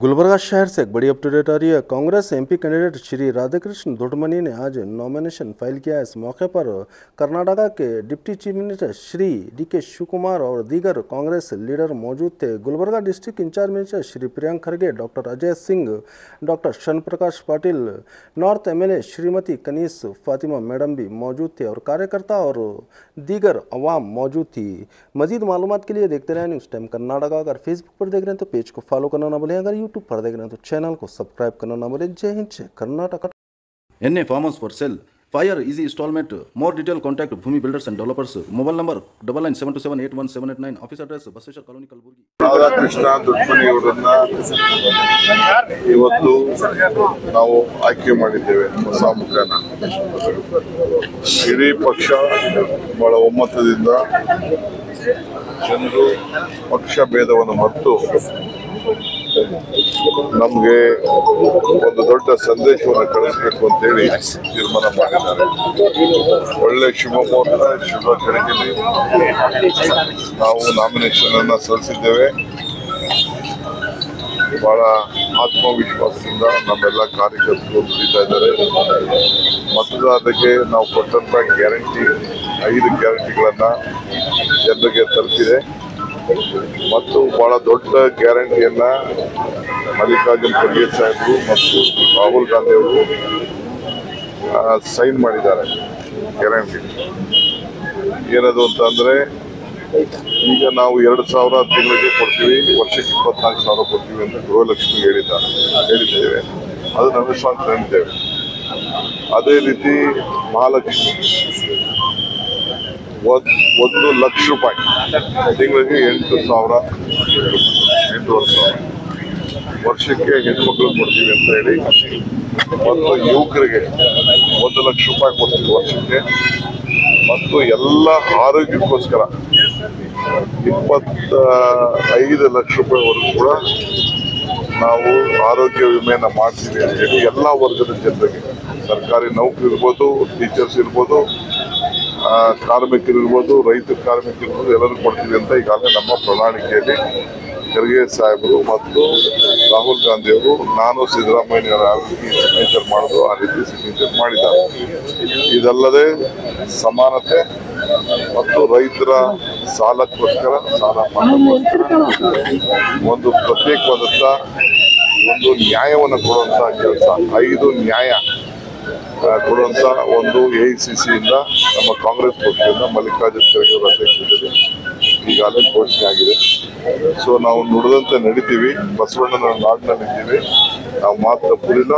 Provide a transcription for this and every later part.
गुलबर्गा शहर से एक बड़ी अपडेट आ रही है। कांग्रेस एमपी कैंडिडेट श्री राधाकृष्ण दुडमनी ने आज नॉमिनेशन फाइल किया। इस मौके पर कर्नाटका के deputy chief minister Shri DK Shivakumar और दीगर कांग्रेस लीडर मौजूद थे। Gulbarga district incharge minister Shri Priyank Kharge, doctor Ajay Singh, doctor Sharan Prakash Patil, north MLA Shrimati Kaneez Fatima madam भी मौजूद थे और कार्यकर्ता और दीगर अवाम मौजूद थी। मजीद मालूमात के लिए देखते रहें न्यूज़ टाइम कर्नाटका। अगर फेसबुक पर देख रहे हैं तो पेज को फॉलो करना ना भूलें, अगर यूट्यूब पर देख रहे हैं तो चैनल को सब्सक्राइब करना ना भूलें। जय हिंद, जय Karnataka. NA farmers for sale. Fire easy installment. More detail contact Bhumi Builders and Developers. Mobile number 9972781789. Office address Basesha Colony Kalburgi. Radhakrishna ದುಡ್ಮನಿ ಅವರನ್ನ ಇವತ್ತು ನಾವು ಆಯ್ಕೆ ಮಾಡಿದ್ದೇವೆ ಹೊಸ ಮುಖನ. ಇಡೀ ಪಕ್ಷ ಬಹಳ ಒಮ್ಮತದಿಂದ ಜನರು ಪಕ್ಷ ಭೇದವನ್ನು ಮರೆತು ನಮಗೆ ಒಂದು ದೊಡ್ಡ ಸಂದೇಶವನ್ನು ಕಳಿಸಬೇಕು ಅಂತೇಳಿ ತೀರ್ಮಾನ ಮಾಡಿದ್ದಾರೆ. ಒಳ್ಳೆ ಶುಭ ಮುಹೂರ್ತ, ಶುಭ ಗಳಿಗೆಯಲ್ಲಿ ನಾವು ನಾಮಿನೇಷನ್ ಅನ್ನು ಸಲ್ಲಿಸಿದ್ದೇವೆ. ಬಹಳ ಆತ್ಮವಿಶ್ವಾಸದಿಂದ ನಮ್ಮೆಲ್ಲ ಕಾರ್ಯಕರ್ತರು ದುಡಿತಾ ಇದ್ದಾರೆ. ಮತದಾರರಿಗೆ ನಾವು ಕೊಟ್ಟಂತ ಗ್ಯಾರಂಟಿ 5 ಗ್ಯಾರಂಟಿಗಳನ್ನ ಜನರಿಗೆ ತಲುಪಿದೆ ಮತ್ತು ಬಹಳ ದೊಡ್ಡ ಗ್ಯಾರಂಟಿಯನ್ನ ಮಲ್ಲಿಕಾರ್ಜುನ್ ಖರ್ಗೆ ಸಾಹೇಬರು ಮತ್ತು ರಾಹುಲ್ ಗಾಂಧಿ ಅವರು ಸೈನ್ ಮಾಡಿದ್ದಾರೆ. ಗ್ಯಾರಂಟಿ ಏನದು ಅಂತಂದ್ರೆ, ಈಗ ನಾವು 2,000 ತಿಂಗಳಿಗೆ ಕೊಡ್ತೀವಿ, ವರ್ಷಕ್ಕೆ 24,000 ಕೊಡ್ತೀವಿ ಅಂತ ಗೃಹಲಕ್ಷ್ಮಿ ಹೇಳಿದ್ದೇವೆ. ಅದನ್ನು ಅನುಷ್ಠಾನಕ್ಕೆ. ಅದೇ ರೀತಿ ಮಹಾಲಕ್ಷ್ಮಿ 1 ಲಕ್ಷ ರೂಪಾಯಿ ತಿಂಗಳಿಗೆ 8,000 ವರ್ಷಕ್ಕೆ ಹೆಣ್ಮಕ್ಳು ಕೊಡ್ತೀವಿ ಅಂತ ಹೇಳಿ, ಮತ್ತು ಯುವಕರಿಗೆ 1 ಲಕ್ಷ ರೂಪಾಯಿ ಕೊಡ್ತೀವಿ ವರ್ಷಕ್ಕೆ, ಮತ್ತು ಎಲ್ಲ ಆರೋಗ್ಯಕ್ಕೋಸ್ಕರ 25 ಲಕ್ಷ ರೂಪಾಯಿವರೆಗೂ ಕೂಡ ನಾವು ಆರೋಗ್ಯ ವಿಮೆಯನ್ನು ಮಾಡ್ತೀವಿ ಅಂತ ಹೇಳಿ ಎಲ್ಲ ವರ್ಗದ ಜನರಿಗೆ, ಸರ್ಕಾರಿ ನೌಕರಿ ಇರ್ಬೋದು, ಟೀಚರ್ಸ್ ಇರ್ಬೋದು, ಕಾರ್ಮಿಕರಿರ್ಬೋದು, ರೈತ ಕಾರ್ಮಿಕರಿರ್ಬೋದು, ಎಲ್ಲರೂ ಕೊಡ್ತೀವಿ ಅಂತ ಈಗಾಗಲೇ ನಮ್ಮ ಪ್ರಣಾಳಿಕೆಯಲ್ಲಿ ಖರ್ಗೆ ಸಾಹೇಬರು ಮತ್ತು ರಾಹುಲ್ ಗಾಂಧಿ ಅವರು, ನಾನು ಸಿದ್ದರಾಮಯ್ಯ ಯಾವ ರೀತಿ ಸಿಗ್ನೇಚರ್ ಮಾಡೋದು ಆ ರೀತಿ ಸಿಗ್ನೇಚರ್ ಮಾಡಿದ್ದಾರೆ. ಇದಲ್ಲದೆ ಸಮಾನತೆ ಮತ್ತು ರೈತರ ಸಾಲಕ್ಕೋಸ್ಕರ, ಸಾಲ ಮಾಡೋಕ್ಕೋಸ್ಕರ ಒಂದು ಪ್ರತ್ಯೇಕವಾದಂಥ ಒಂದು ನ್ಯಾಯವನ್ನು ಕೊಡುವಂಥ ಕೆಲಸ, 5 ನ್ಯಾಯ ಕೊಡುವಂಥ ಒಂದು AICCಯಿಂದ ನಮ್ಮ ಕಾಂಗ್ರೆಸ್ ಪಕ್ಷದಿಂದ ಮಲ್ಲಿಕಾರ್ಜುನ್ ಖರ್ಗೆ ಅವರ ಅಧ್ಯಕ್ಷತೆಯಲ್ಲಿ ಈಗಾಗಲೇ ಘೋಷಣೆ ಆಗಿದೆ. ಸೊ ನಾವು ನುಡಿದಂತೆ ನಡೀತೀವಿ, ಬಸವಣ್ಣನ ನಾಡಿನಲ್ಲಿದ್ದೀವಿ, ನಾವು ಮಾತು ತಪ್ಪುದಿಲ್ಲ.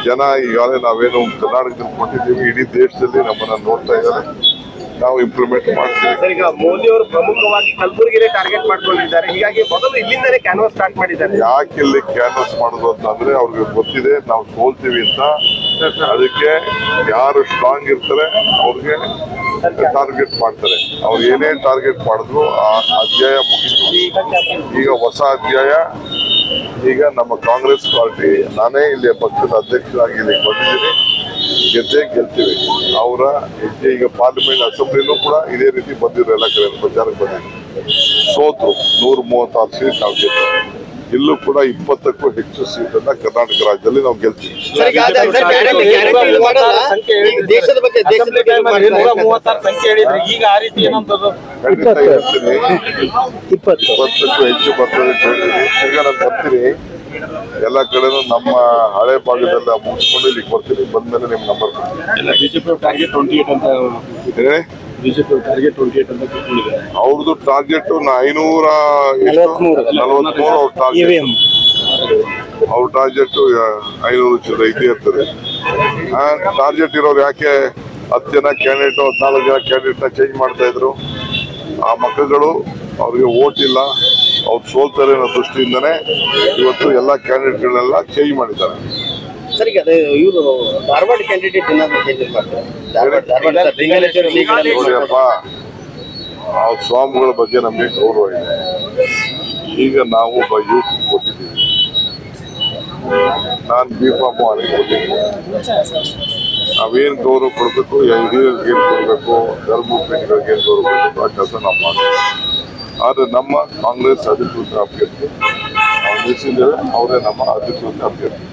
ಜನ ಈಗಾಗಲೇ ನಾವೇನು ಕರ್ನಾಟಕದಲ್ಲಿ ಕೊಟ್ಟಿದ್ದೀವಿ, ಇಡೀ ದೇಶದಲ್ಲಿ ನಮ್ಮನ್ನು ನೋಡ್ತಾ ಇದ್ದಾರೆ, ನಾವು ಇಂಪ್ಲಿಮೆಂಟ್ ಮಾಡ್ತೀವಿ. ಈಗ ಮೋದಿ ಅವರು ಪ್ರಮುಖವಾಗಿ ಕಲಬುರಗಿನೇ ಟಾರ್ಗೆಟ್ ಮಾಡ್ಕೊಂಡಿದ್ದಾರೆ, ಹೀಗಾಗಿ ಮೊದಲು ಇಲ್ಲಿಂದಲೇ ಕ್ಯಾನ್ವಾಸ್ ಸ್ಟಾರ್ಟ್ ಮಾಡಿದ್ದಾರೆ. ಯಾಕೆ ಇಲ್ಲಿ ಕ್ಯಾನ್ವಾಸ್ ಮಾಡೋದು ಅಂತಂದ್ರೆ, ಅವ್ರಿಗೆ ಗೊತ್ತಿದೆ ನಾವು ಸೋಲ್ತೀವಿ ಅಂತ. ಅದಕ್ಕೆ ಯಾರು ಸ್ಟ್ರಾಂಗ್ ಇರ್ತಾರೆ ಅವ್ರಿಗೆ ಟಾರ್ಗೆಟ್ ಮಾಡ್ತಾರೆ. ಅವ್ರು ಏನೇ ಟಾರ್ಗೆಟ್ ಮಾಡಿದ್ರು ಆ ಅಧ್ಯಾಯ ಮುಗಿತು. ಈಗ ಹೊಸ ಅಧ್ಯಾಯ. ಈಗ ನಮ್ಮ ಕಾಂಗ್ರೆಸ್ ಪಾರ್ಟಿ, ನಾನೇ ಇಲ್ಲಿ ಪಕ್ಷದ ಅಧ್ಯಕ್ಷರಾಗಿ ಇಲ್ಲಿ ಬಂದಿದ್ದೀನಿ, ಗೆಲ್ತೀವಿ. ಅವರ ಹೆಜ್ಜೆ ಈಗ ಪಾರ್ಲಿಮೆಂಟ್ ಅಸೆಂಬ್ಲಿನೂ ಕೂಡ ಇದೇ ರೀತಿ ಬಂದಿರೋ, ಎಲ್ಲ ಕಡೆ ಪ್ರಚಾರಕ್ಕೆ ಬಂದಿದ್ರು. ಸೋತ್ರು 136 ಸೀಟ್ ನಾವು ಗೆದ್ದು. ಇಲ್ಲೂ ಕೂಡ 20ಕ್ಕೂ ಹೆಚ್ಚು ಸೀಟನ್ನ ಕರ್ನಾಟಕ ರಾಜ್ಯದಲ್ಲಿ ನಾವು ಗೆಲ್ತೀವಿ. ಖಂಡಿತ ಹೇಳ್ತೀನಿ, 20ಕ್ಕೂ ಹೆಚ್ಚು ಬರ್ತದೆ ಅಂತ ಹೇಳಿದ್ರಿ. ಈಗ ನಾನು ಬರ್ತೀನಿ, ಎಲ್ಲ ಕಡೆನೂ ನಮ್ಮ ಹಳೆ ಭಾಗದಲ್ಲ ಮುಗಿಸ್ಕೊಂಡು ಇಲ್ಲಿಗೆ ಬರ್ತೀನಿ. ಬಂದ್ಮೇಲೆ ನಿಮ್ಮ ನಂಬರ್ ಅವ್ರದ್ದು ಟಾರ್ಗೆಟ್ 543 ಅವ್ರ ಟಾರ್ಗೆಟ್ 500 ಚಿಲ್ಲರೆ ಇದೇ ಇರ್ತದೆ. ಟಾರ್ಗೆಟ್ ಇರೋರು ಯಾಕೆ 10 ಜನ ಕ್ಯಾಂಡಿಡೇಟ್ 14 ಜನ ಕ್ಯಾಂಡಿಡೇಟ್ನ ಚೇಂಜ್ ಮಾಡ್ತಾ ಇದ್ರು? ಆ ಮಕ್ಕಳು ಅವ್ರಿಗೆ ವೋಟ್ ಇಲ್ಲ, ಅವ್ರು ಸೋಲ್ತಾರೆ ಅನ್ನೋ ದೃಷ್ಟಿಯಿಂದನೇ ಇವತ್ತು ಎಲ್ಲ ಕ್ಯಾಂಡಿಡೇಟ್ಗಳನ್ನೆಲ್ಲ ಚೇಂಜ್ ಮಾಡಿದ್ದಾರೆ. ಸರಿ, ಅದೇ ಇವರು ಧಾರವಾಡ ಕ್ಯಾಂಡಿಡೇಟ್ ನೋಡಿಯಪ್ಪ, ಆ ಸ್ವಾಮಿಗಳ ಬಗ್ಗೆ ನಮಗೆ ಗೌರವ ಇದೆ. ಈಗ ನಾವು ಒಬ್ಬ ಯೂತ್ ಕೊಟ್ಟಿದ್ದೀವಿ, ನಾನು B.Pharm ಕೊಟ್ಟಿದ್ದೀನಿ. ನಾವೇನು ಗೌರವ ಕೊಡಬೇಕು, ಹಿರಿಯರಿಗೆ ಏನು ಕೊಡಬೇಕು, ಧರ್ಮಪೀಠಗಳಿಗೆ ಏನು ಗೌರವ ಕೊಡಬೇಕು, ಆ ಕೆಲಸ ನಾವು ಮಾಡ್ತೀವಿ. ಆದರೆ ನಮ್ಮ ಕಾಂಗ್ರೆಸ್ ಅಧಿಕೃತ ಅಭ್ಯರ್ಥಿ ನಿಲ್ಲಿಸಿದ್ದೇವೆ. ಅವರೇ ನಮ್ಮ ಅಧಿಕೃತ ಅಭ್ಯರ್ಥಿ.